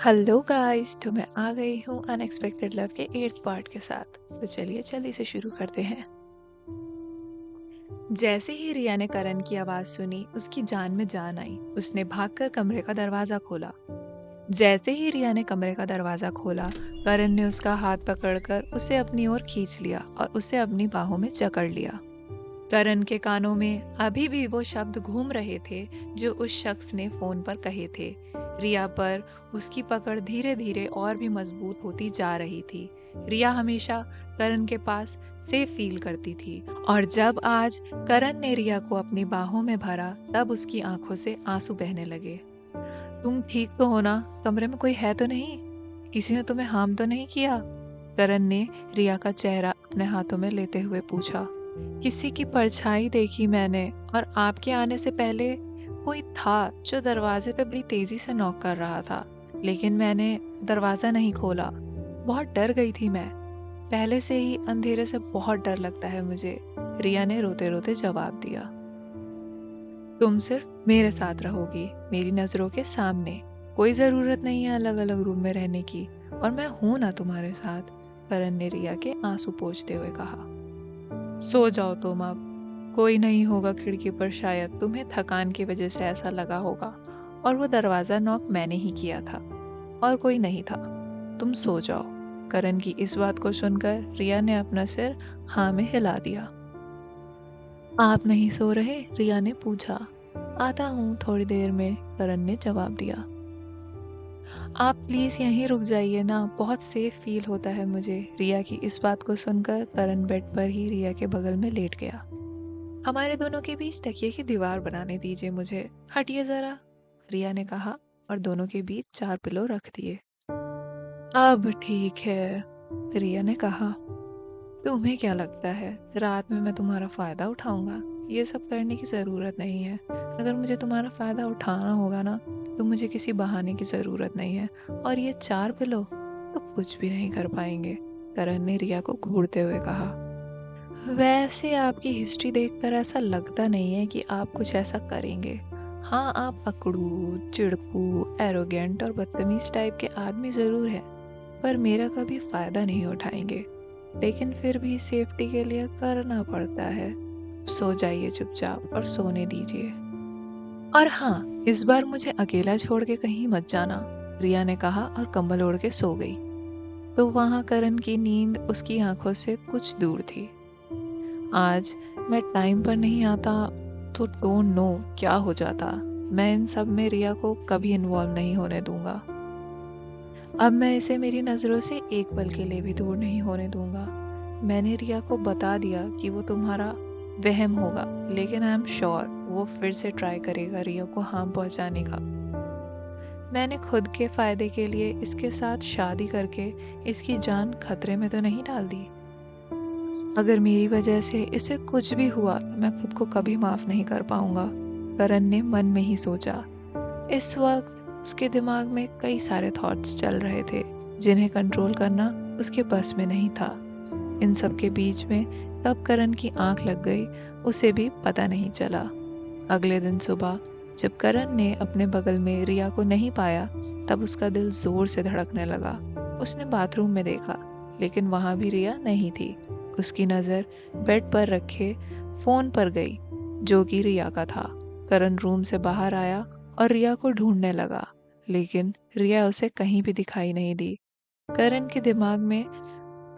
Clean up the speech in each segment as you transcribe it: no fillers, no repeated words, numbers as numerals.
Hello guys, तो मैं आ गई हूँ अनएक्सपेक्टेड लव के 8th पार्ट के साथ। तो चलिए जल्दी से शुरू करते हैं। जैसे ही रिया ने करण की आवाज सुनी, उसकी जान में जान आई। उसने भागकर कमरे का दरवाजा खोला। जैसे ही रिया ने कमरे का दरवाजा खोला, करण ने उसका हाथ पकड़कर उसे अपनी ओर खींच लिया और उसे अपनी बाहों में जकड़ लिया। करण के कानों में अभी भी वो शब्द घूम रहे थे जो उस शख्स ने फोन पर कहे थे। रिया पर उसकी पकड़ धीरे धीरे और भी मजबूत होती जा रही थी। रिया हमेशा करण के पास सेफ फील करती थी, और जब आज करण ने रिया को अपनी बाहों में भरा, तब उसकी आंखों से आंसू बहने लगे। तुम ठीक तो हो ना? कमरे में कोई है तो नहीं? किसी ने तुम्हें हार्म तो नहीं किया? करण ने रिया का चेहरा अपने हाथों में लेते हुए पूछा। किसी की परछाई देखी मैंने, और आपके आने से पहले कोई था जो दरवाजे पे बड़ी तेजी से नॉक कर रहा था, लेकिन मैंने दरवाजा नहीं खोला। बहुत डर गई थी मैं। पहले से ही अंधेरे से बहुत डर लगता है मुझे, रिया ने रोते रोते जवाब दिया। तुम सिर्फ मेरे साथ रहोगी, मेरी नजरों के सामने। कोई जरूरत नहीं है अलग अलग रूम में रहने की, और मैं हूं ना तुम्हारे साथ, करण ने रिया के आंसू पोंछते हुए कहा। सो जाओ तुम अब। कोई नहीं होगा खिड़की पर, शायद तुम्हें थकान की वजह से ऐसा लगा होगा। और वो दरवाजा नॉक मैंने ही किया था, और कोई नहीं था। तुम सो जाओ। करण की इस बात को सुनकर रिया ने अपना सिर हाँ में हिला दिया। आप नहीं सो रहे? रिया ने पूछा। आता हूँ थोड़ी देर में, करण ने जवाब दिया। आप प्लीज यहीं रुक जाइए ना, बहुत सेफ फील होता है मुझे। रिया की इस बात को सुनकर करण बेड पर ही रिया के बगल में लेट गया। हमारे दोनों के बीच तकिए की दीवार बनाने दीजिए मुझे। हटिए जरा, रिया ने कहा, और दोनों के बीच 4 पिलो रख दिए। अब ठीक है, रिया ने कहा। तुम्हें क्या लगता है रात में मैं तुम्हारा फायदा उठाऊंगा? ये सब करने की जरूरत नहीं है। अगर मुझे तुम्हारा फायदा उठाना होगा ना, तो मुझे किसी बहाने की जरूरत नहीं है। और ये 4 पिलो तो कुछ भी नहीं कर पाएंगे, करण ने रिया को घूरते हुए कहा। वैसे आपकी हिस्ट्री देखकर ऐसा लगता नहीं है कि आप कुछ ऐसा करेंगे। हाँ, आप अकड़ू, चिड़कू, एरोगेंट और बदतमीज टाइप के आदमी जरूर हैं, पर मेरा कभी फायदा नहीं उठाएंगे। लेकिन फिर भी सेफ्टी के लिए करना पड़ता है। सो जाइए चुपचाप और सोने दीजिए। और हाँ, इस बार मुझे अकेला छोड़ के कहीं मत जाना, रिया ने कहा और कंबल ओढ़ के सो गई। तो वहां करण की नींद उसकी आंखों से कुछ दूर थी। आज मैं टाइम पर नहीं आता तो डोंट नो क्या हो जाता। मैं इन सब में रिया को कभी इन्वॉल्व नहीं होने दूंगा। अब मैं इसे मेरी नज़रों से एक पल के लिए भी दूर नहीं होने दूंगा। मैंने रिया को बता दिया कि वो तुम्हारा वहम होगा, लेकिन आई एम श्योर वो फिर से ट्राई करेगा रिया को हार्म पहुंचाने का। मैंने खुद के फायदे के लिए इसके साथ शादी करके इसकी जान खतरे में तो नहीं डाल दी। अगर मेरी वजह से इसे कुछ भी हुआ तो मैं खुद को कभी माफ नहीं कर पाऊंगा, करण ने मन में ही सोचा। इस वक्त उसके दिमाग में कई सारे थॉट्स चल रहे थे, जिन्हें कंट्रोल करना उसके बस में नहीं था। इन सब के बीच में कब करण की आंख लग गई, उसे भी पता नहीं चला। अगले दिन सुबह जब करण ने अपने बगल में रिया को नहीं पाया, तब उसका दिल जोर से धड़कने लगा। उसने बाथरूम में देखा, लेकिन वहां भी रिया नहीं थी। उसकी नज़र बेड पर रखे फोन पर गई, जो कि रिया का था। करण रूम से बाहर आया और रिया को ढूंढने लगा, लेकिन रिया उसे कहीं भी दिखाई नहीं दी। करण के दिमाग में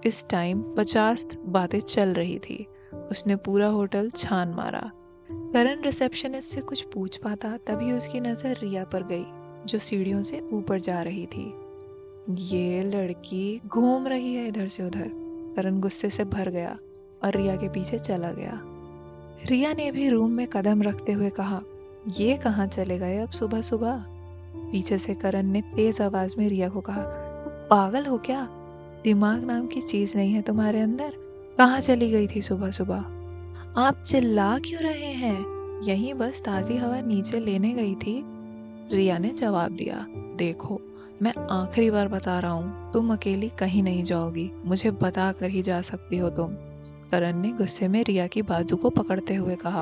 इस टाइम 50 बातें चल रही थी। उसने पूरा होटल छान मारा। करण रिसेप्शनिस्ट से कुछ पूछ पाता, तभी उसकी नजर रिया पर गई, जो सीढ़ियों से ऊपर जा रही थी। ये लड़की घूम रही है इधर से उधर। करण गुस्से से भर गया और रिया के पीछे चला गया। रिया ने भी रूम में कदम रखते हुए कहा, ये कहाँ चले गए अब सुबह सुबह? पीछे से करण ने तेज आवाज में रिया को कहा, तुम पागल हो क्या? दिमाग नाम की चीज नहीं है तुम्हारे अंदर? कहाँ चली गई थी सुबह सुबह? आप चिल्ला क्यों रहे हैं? यहीं बस ताजी हवा नीचे लेने गई थी, रिया ने जवाब दिया। देखो, मैं आखिरी बार बता रहा हूँ, तुम अकेली कहीं नहीं जाओगी, मुझे बता कर ही जा सकती हो तुम, करण ने गुस्से में रिया की बाजू को पकड़ते हुए कहा।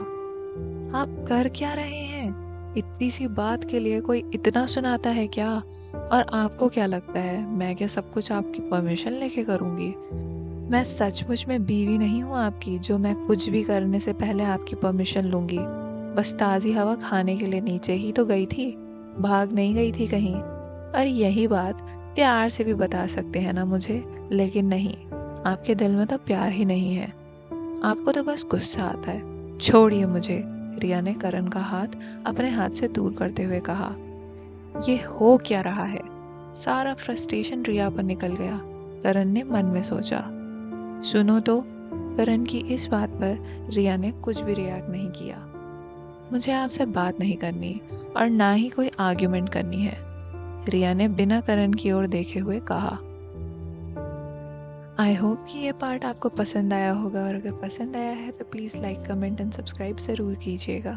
आप कर क्या रहे हैं? इतनी सी बात के लिए कोई इतना सुनाता है क्या? और आपको क्या लगता है मैं क्या सब कुछ आपकी परमिशन लेके करूँगी? मैं सचमुच में बीवी नहीं हूँ आपकी जो मैं कुछ भी करने से पहले आपकी परमिशन लूँगी। बस ताज़ी हवा खाने के लिए नीचे ही तो गई थी, भाग नहीं गई थी कहीं। और यही बात प्यार से भी बता सकते हैं ना मुझे, लेकिन नहीं, आपके दिल में तो प्यार ही नहीं है। आपको तो बस गुस्सा आता है। छोड़िए मुझे, रिया ने करण का हाथ अपने हाथ से दूर करते हुए कहा। ये हो क्या रहा है? सारा फ्रस्ट्रेशन रिया पर निकल गया। करण ने मन में सोचा। सुनो तो, करण की इस बात पर रिया ने कुछ भी रिएक्ट नहीं किया। मुझे आपसे बात नहीं करनी और ना ही कोई आर्ग्यूमेंट करनी है, रिया ने बिना करण की ओर देखे हुए कहा। आई होप कि ये पार्ट आपको पसंद आया होगा और अगर पसंद आया है तो please like comment and subscribe ज़रूर कीजिएगा।